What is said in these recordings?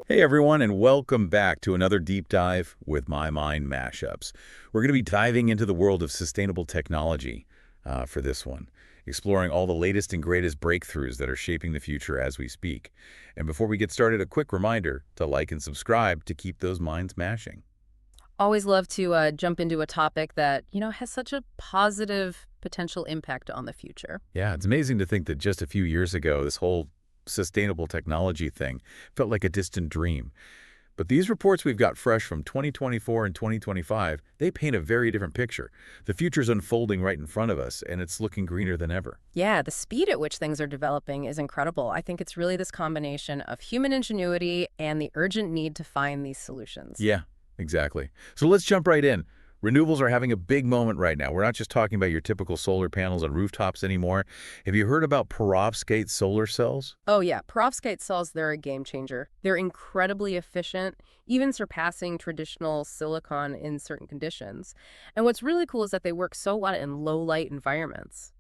Hey everyone, and welcome back to another deep dive with My Mind Mashups. We're going to be diving into the world of sustainable technology for this one, exploring all the latest and greatest breakthroughs that are shaping the future as we speak. And before we get started, a quick reminder to like and subscribe to keep those minds mashing. Always love to jump into a topic that, has such a positive potential impact on the future. Yeah, it's amazing to think that just a few years ago, this whole sustainable technology thing felt like a distant dream. But these reports we've got fresh from 2024 and 2025, they paint a very different picture. The future's unfolding right in front of us, and it's looking greener than ever. Yeah, the speed at which things are developing is incredible. I think it's really this combination of human ingenuity and the urgent need to find these solutions. Yeah, exactly. So let's jump right in. Renewables are having a big moment right now. We're not just talking about your typical solar panels on rooftops anymore. Have you heard about perovskite solar cells? Oh yeah, perovskite cells, they're a game changer. They're incredibly efficient, even surpassing traditional silicon in certain conditions. And what's really cool is that they work so well in low light environments.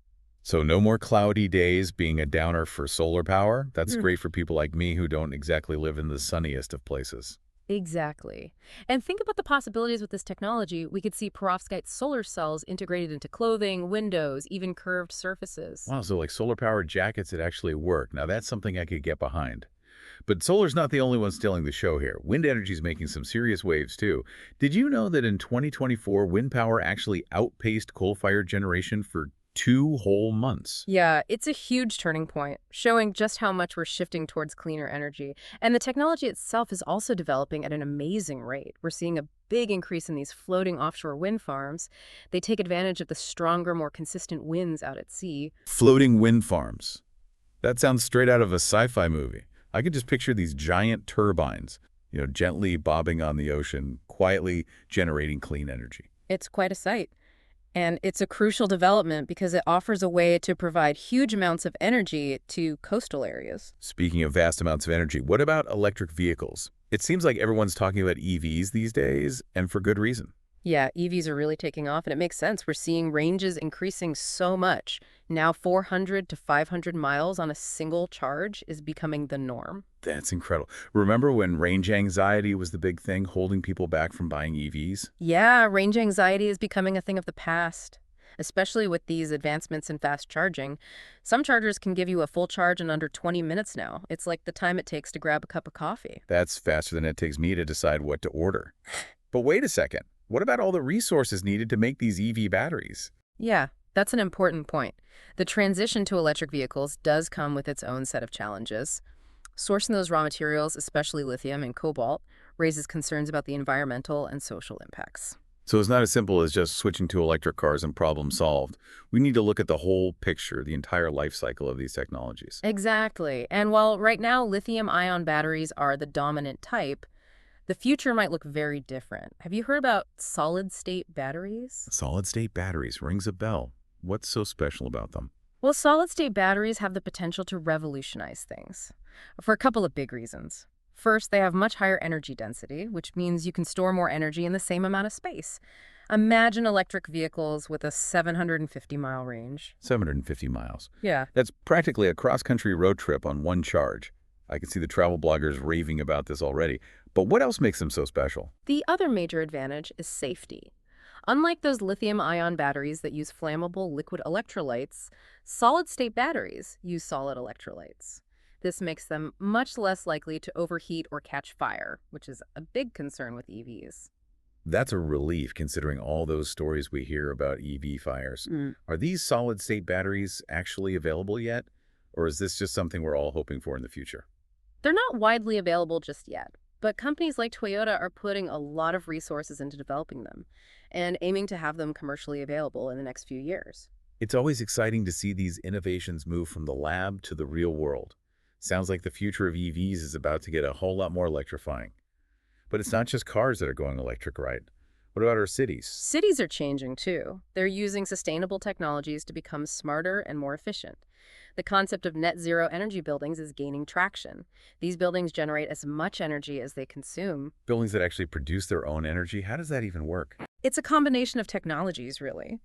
So no more cloudy days being a downer for solar power. That's great for people like me who don't exactly live in the sunniest of places. Exactly. And think about the possibilities with this technology. We could see perovskite solar cells integrated into clothing, windows, even curved surfaces. Wow, so like solar-powered jackets that actually work. Now that's something I could get behind. But solar's not the only one stealing the show here. Wind energy is making some serious waves too. Did you know that in 2024, wind power actually outpaced coal-fired generation for 2 whole months? Yeah, it's a huge turning point, showing just how much we're shifting towards cleaner energy. And the technology itself is also developing at an amazing rate. We're seeing a big increase in these floating offshore wind farms. They take advantage of the stronger, more consistent winds out at sea. Floating wind farms. That sounds straight out of a sci-fi movie. I could just picture these giant turbines, gently bobbing on the ocean, quietly generating clean energy. It's quite a sight. And it's a crucial development because it offers a way to provide huge amounts of energy to coastal areas. Speaking of vast amounts of energy, what about electric vehicles? It seems like everyone's talking about EVs these days, and for good reason. Yeah, EVs are really taking off, and it makes sense. We're seeing ranges increasing so much. Now 400 to 500 miles on a single charge is becoming the norm. That's incredible. Remember when range anxiety was the big thing, holding people back from buying EVs? Yeah, range anxiety is becoming a thing of the past, especially with these advancements in fast charging. Some chargers can give you a full charge in under 20 minutes now. It's like the time it takes to grab a cup of coffee. That's faster than it takes me to decide what to order. But wait a second. What about all the resources needed to make these EV batteries? Yeah, that's an important point. The transition to electric vehicles does come with its own set of challenges. Sourcing those raw materials, especially lithium and cobalt, raises concerns about the environmental and social impacts. So it's not as simple as just switching to electric cars and problem solved. We need to look at the whole picture, the entire life cycle of these technologies. Exactly. And while right now lithium-ion batteries are the dominant type, the future might look very different. Have you heard about solid-state batteries? Solid-state batteries rings a bell. What's so special about them? Well, solid-state batteries have the potential to revolutionize things for a couple of big reasons. First, they have much higher energy density, which means you can store more energy in the same amount of space. Imagine electric vehicles with a 750-mile range. 750 miles. Yeah. That's practically a cross-country road trip on one charge. I can see the travel bloggers raving about this already. But what else makes them so special? The other major advantage is safety. Unlike those lithium-ion batteries that use flammable liquid electrolytes, solid-state batteries use solid electrolytes. This makes them much less likely to overheat or catch fire, which is a big concern with EVs. That's a relief considering all those stories we hear about EV fires. Mm. Are these solid-state batteries actually available yet? Or is this just something we're all hoping for in the future? They're not widely available just yet, but companies like Toyota are putting a lot of resources into developing them and aiming to have them commercially available in the next few years. It's always exciting to see these innovations move from the lab to the real world. Sounds like the future of EVs is about to get a whole lot more electrifying. But it's not just cars that are going electric, right? What about our cities? Cities are changing too. They're using sustainable technologies to become smarter and more efficient. The concept of net zero energy buildings is gaining traction. These buildings generate as much energy as they consume. Buildings that actually produce their own energy, how does that even work? It's a combination of technologies, really.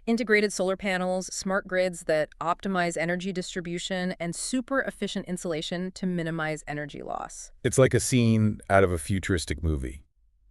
Integrated solar panels, smart grids that optimize energy distribution, and super efficient insulation to minimize energy loss. It's like a scene out of a futuristic movie.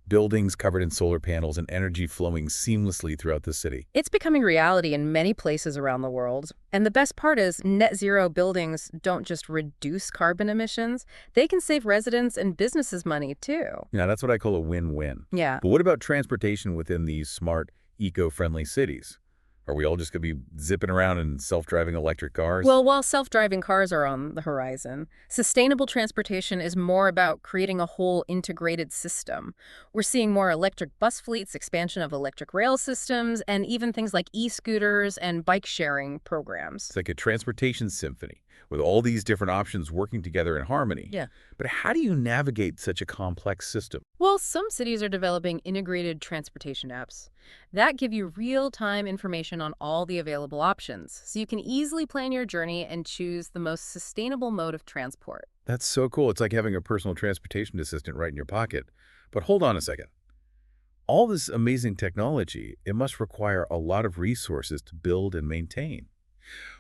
Buildings covered in solar panels and energy flowing seamlessly throughout the city. It's becoming reality in many places around the world. And the best part is net zero buildings don't just reduce carbon emissions, they can save residents and businesses money too. Yeah, that's what I call a win-win. Yeah. But what about transportation within these smart, eco-friendly cities? Are we all just going to be zipping around in self-driving electric cars? Well, while self-driving cars are on the horizon, sustainable transportation is more about creating a whole integrated system. We're seeing more electric bus fleets, expansion of electric rail systems, and even things like e-scooters and bike-sharing programs. It's like a transportation symphony with all these different options working together in harmony. Yeah. But how do you navigate such a complex system? Well, some cities are developing integrated transportation apps that give you real-time information on all the available options, so you can easily plan your journey and choose the most sustainable mode of transport. That's so cool. It's like having a personal transportation assistant right in your pocket. But hold on a second. All this amazing technology, it must require a lot of resources to build and maintain.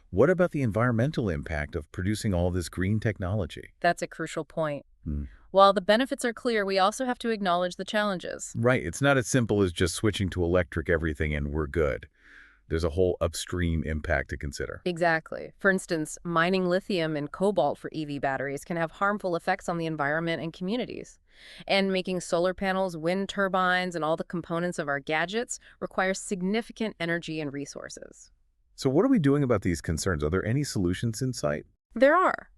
What about the environmental impact of producing all this green technology? That's a crucial point. Hmm. While the benefits are clear, we also have to acknowledge the challenges. Right. It's not as simple as just switching to electric everything and we're good. There's a whole upstream impact to consider. Exactly. For instance, mining lithium and cobalt for EV batteries can have harmful effects on the environment and communities. And making solar panels, wind turbines, and all the components of our gadgets requires significant energy and resources. So what are we doing about these concerns? Are there any solutions in sight? There are.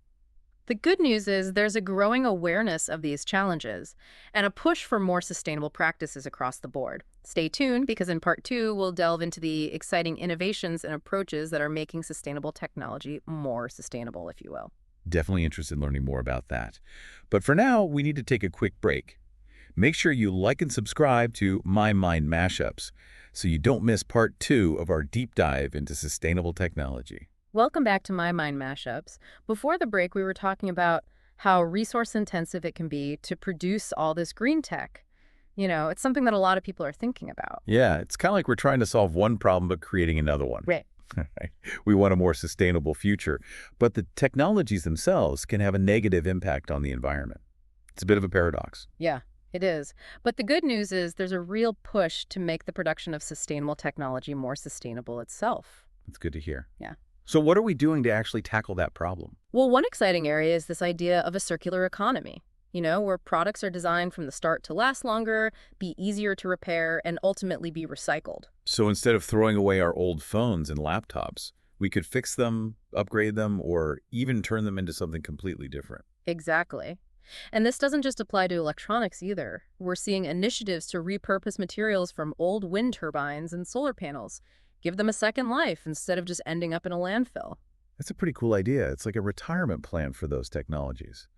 The good news is there's a growing awareness of these challenges and a push for more sustainable practices across the board. Stay tuned because in part 2, we'll delve into the exciting innovations and approaches that are making sustainable technology more sustainable, if you will. Definitely interested in learning more about that. But for now, we need to take a quick break. Make sure you like and subscribe to My Mind Mashups so you don't miss part 2 of our deep dive into sustainable technology. Welcome back to My Mind Mashups. Before the break, we were talking about how resource-intensive it can be to produce all this green tech. You know, it's something that a lot of people are thinking about. Yeah, it's kind of like we're trying to solve one problem but creating another one. Right. Right. We want a more sustainable future, but the technologies themselves can have a negative impact on the environment. It's a bit of a paradox. Yeah, it is. But the good news is there's a real push to make the production of sustainable technology more sustainable itself. It's good to hear. Yeah. So what are we doing to actually tackle that problem? Well, one exciting area is this idea of a circular economy, where products are designed from the start to last longer, be easier to repair, and ultimately be recycled. So instead of throwing away our old phones and laptops, we could fix them, upgrade them, or even turn them into something completely different. Exactly. And this doesn't just apply to electronics either. We're seeing initiatives to repurpose materials from old wind turbines and solar panels, give them a second life instead of just ending up in a landfill. That's a pretty cool idea. It's like a retirement plan for those technologies.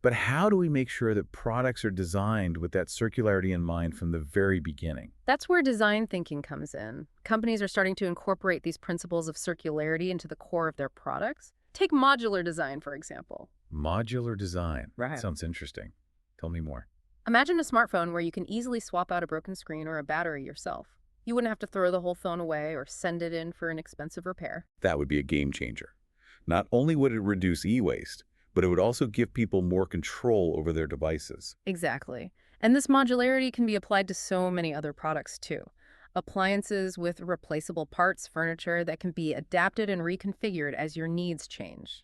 But how do we make sure that products are designed with that circularity in mind from the very beginning? That's where design thinking comes in. Companies are starting to incorporate these principles of circularity into the core of their products. Take modular design, for example. Modular design. Right. Sounds interesting. Tell me more. Imagine a smartphone where you can easily swap out a broken screen or a battery yourself. You wouldn't have to throw the whole phone away or send it in for an expensive repair. That would be a game changer. Not only would it reduce e-waste, but it would also give people more control over their devices. Exactly. And this modularity can be applied to so many other products too. Appliances with replaceable parts, furniture that can be adapted and reconfigured as your needs change.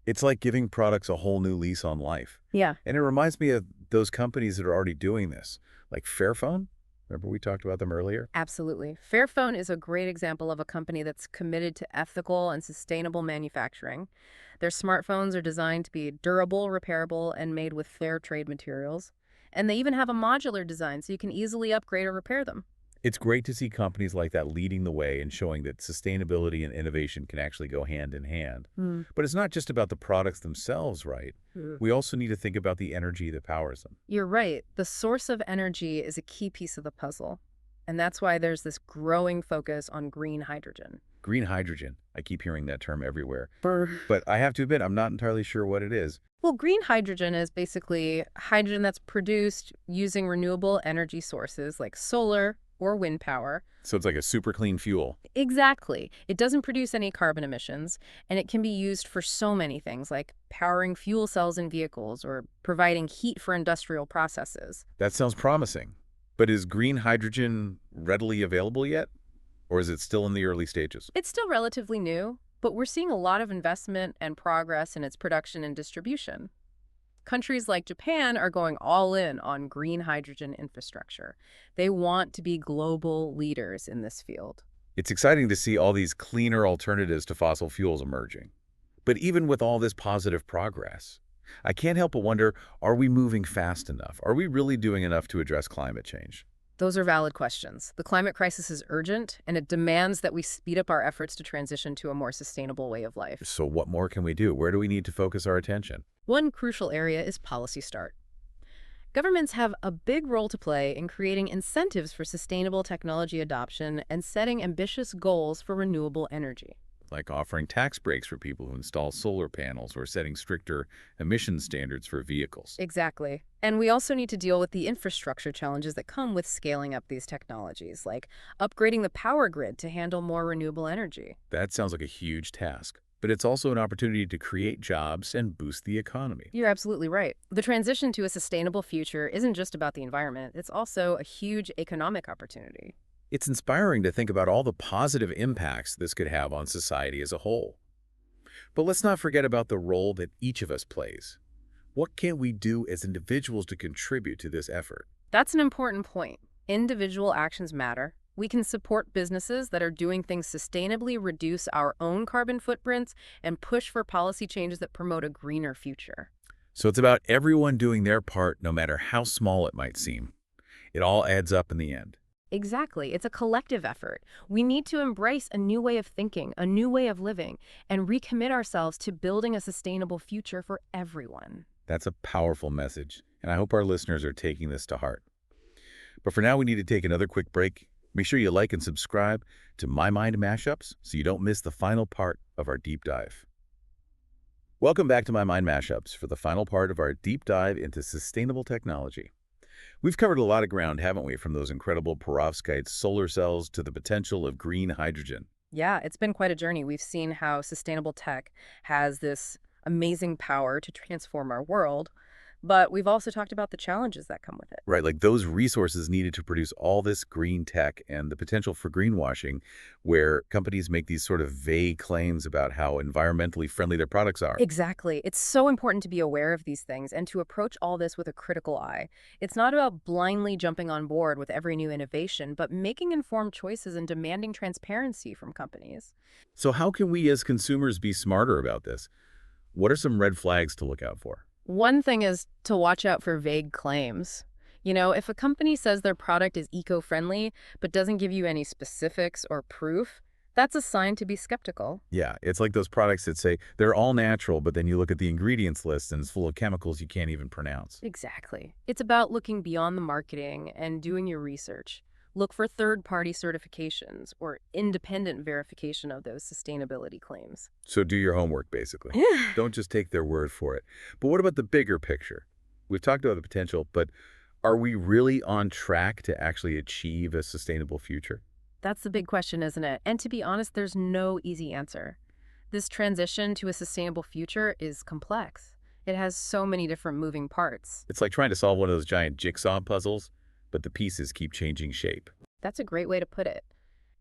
It's like giving products a whole new lease on life. Yeah. And it reminds me of those companies that are already doing this, like Fairphone. Remember we talked about them earlier? Absolutely. Fairphone is a great example of a company that's committed to ethical and sustainable manufacturing. Their smartphones are designed to be durable, repairable, and made with fair trade materials. And they even have a modular design so you can easily upgrade or repair them. It's great to see companies like that leading the way and showing that sustainability and innovation can actually go hand in hand. But it's not just about the products themselves, right? We also need to think about the energy that powers them. You're right. The source of energy is a key piece of the puzzle. And that's why there's this growing focus on green hydrogen. Green hydrogen. I keep hearing that term everywhere. But I have to admit, I'm not entirely sure what it is. Well, green hydrogen is basically hydrogen that's produced using renewable energy sources like solar, or wind power. So it's like a super clean fuel. Exactly. It doesn't produce any carbon emissions, and it can be used for so many things, like powering fuel cells in vehicles or providing heat for industrial processes. That sounds promising. But is green hydrogen readily available yet? Or is it still in the early stages? It's still relatively new, but we're seeing a lot of investment and progress in its production and distribution. Countries like Japan are going all in on green hydrogen infrastructure. They want to be global leaders in this field. It's exciting to see all these cleaner alternatives to fossil fuels emerging. But even with all this positive progress, I can't help but wonder, are we moving fast enough? Are we really doing enough to address climate change? Those are valid questions. The climate crisis is urgent, and it demands that we speed up our efforts to transition to a more sustainable way of life. So what more can we do? Where do we need to focus our attention? One crucial area is policy start. Governments have a big role to play in creating incentives for sustainable technology adoption and setting ambitious goals for renewable energy. Like offering tax breaks for people who install solar panels or setting stricter emission standards for vehicles. Exactly. And we also need to deal with the infrastructure challenges that come with scaling up these technologies, like upgrading the power grid to handle more renewable energy. That sounds like a huge task, but it's also an opportunity to create jobs and boost the economy. You're absolutely right. The transition to a sustainable future isn't just about the environment, it's also a huge economic opportunity. It's inspiring to think about all the positive impacts this could have on society as a whole. But let's not forget about the role that each of us plays. What can we do as individuals to contribute to this effort? That's an important point. Individual actions matter. We can support businesses that are doing things sustainably, reduce our own carbon footprints, and push for policy changes that promote a greener future. So it's about everyone doing their part, no matter how small it might seem. It all adds up in the end. Exactly. It's a collective effort. We need to embrace a new way of thinking, a new way of living, and recommit ourselves to building a sustainable future for everyone. That's a powerful message, and I hope our listeners are taking this to heart. But for now, we need to take another quick break. Make sure you like and subscribe to My Mind Mashups so you don't miss the final part of our deep dive. Welcome back to My Mind Mashups for the final part of our deep dive into sustainable technology. We've covered a lot of ground, haven't we, from those incredible perovskite solar cells to the potential of green hydrogen. Yeah, it's been quite a journey. We've seen how sustainable tech has this amazing power to transform our world, but we've also talked about the challenges that come with it. Right, like those resources needed to produce all this green tech and the potential for greenwashing, where companies make these sort of vague claims about how environmentally friendly their products are. Exactly. It's so important to be aware of these things and to approach all this with a critical eye. It's not about blindly jumping on board with every new innovation, but making informed choices and demanding transparency from companies. So how can we as consumers be smarter about this? What are some red flags to look out for? One thing is to watch out for vague claims. If a company says their product is eco-friendly but doesn't give you any specifics or proof, that's a sign to be skeptical. Yeah, it's like those products that say they're all natural, but then you look at the ingredients list and it's full of chemicals you can't even pronounce. Exactly. It's about looking beyond the marketing and doing your research. Look for third-party certifications or independent verification of those sustainability claims. So do your homework, basically. Don't just take their word for it. But what about the bigger picture? We've talked about the potential, but are we really on track to actually achieve a sustainable future? That's the big question, isn't it? And to be honest, there's no easy answer. This transition to a sustainable future is complex. It has so many different moving parts. It's like trying to solve one of those giant jigsaw puzzles, but the pieces keep changing shape. That's a great way to put it.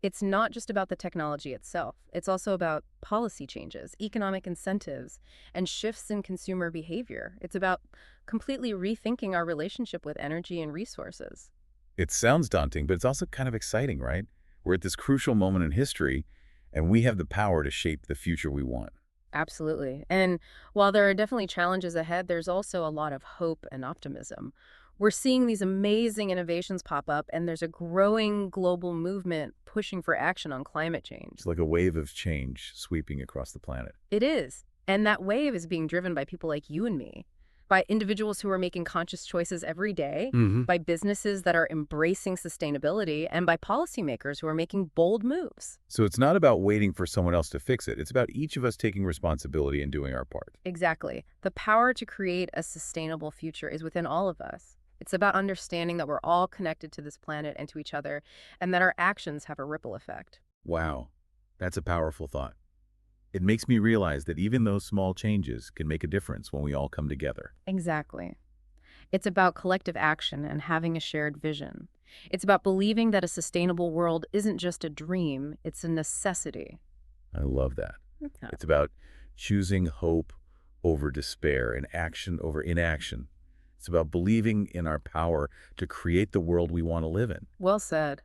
It's not just about the technology itself. It's also about policy changes, economic incentives, and shifts in consumer behavior. It's about completely rethinking our relationship with energy and resources. It sounds daunting, but it's also kind of exciting, right? We're at this crucial moment in history, and we have the power to shape the future we want. Absolutely. And while there are definitely challenges ahead, there's also a lot of hope and optimism. We're seeing these amazing innovations pop up, and there's a growing global movement pushing for action on climate change. It's like a wave of change sweeping across the planet. It is. And that wave is being driven by people like you and me, by individuals who are making conscious choices every day, by businesses that are embracing sustainability, and by policymakers who are making bold moves. So it's not about waiting for someone else to fix it. It's about each of us taking responsibility and doing our part. Exactly. The power to create a sustainable future is within all of us. It's about understanding that we're all connected to this planet and to each other, and that our actions have a ripple effect. Wow, that's a powerful thought. It makes me realize that even those small changes can make a difference when we all come together. Exactly. It's about collective action and having a shared vision. It's about believing that a sustainable world isn't just a dream, it's a necessity. I love that. Okay. It's about choosing hope over despair and action over inaction. It's about believing in our power to create the world we want to live in. Well said.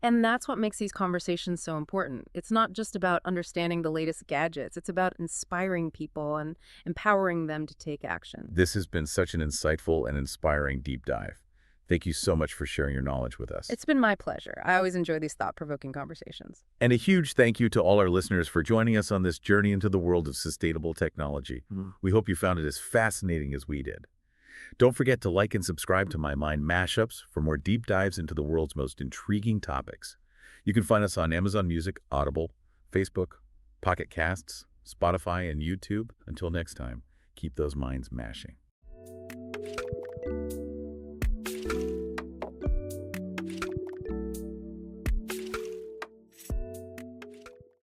And that's what makes these conversations so important. It's not just about understanding the latest gadgets, it's about inspiring people and empowering them to take action. This has been such an insightful and inspiring deep dive. Thank you so much for sharing your knowledge with us. It's been my pleasure. I always enjoy these thought-provoking conversations. And a huge thank you to all our listeners for joining us on this journey into the world of sustainable technology. We hope you found it as fascinating as we did. Don't forget to like and subscribe to My Mind Mashups for more deep dives into the world's most intriguing topics. You can find us on Amazon Music, Audible, Facebook, Pocket Casts, Spotify, and YouTube. Until next time, keep those minds mashing.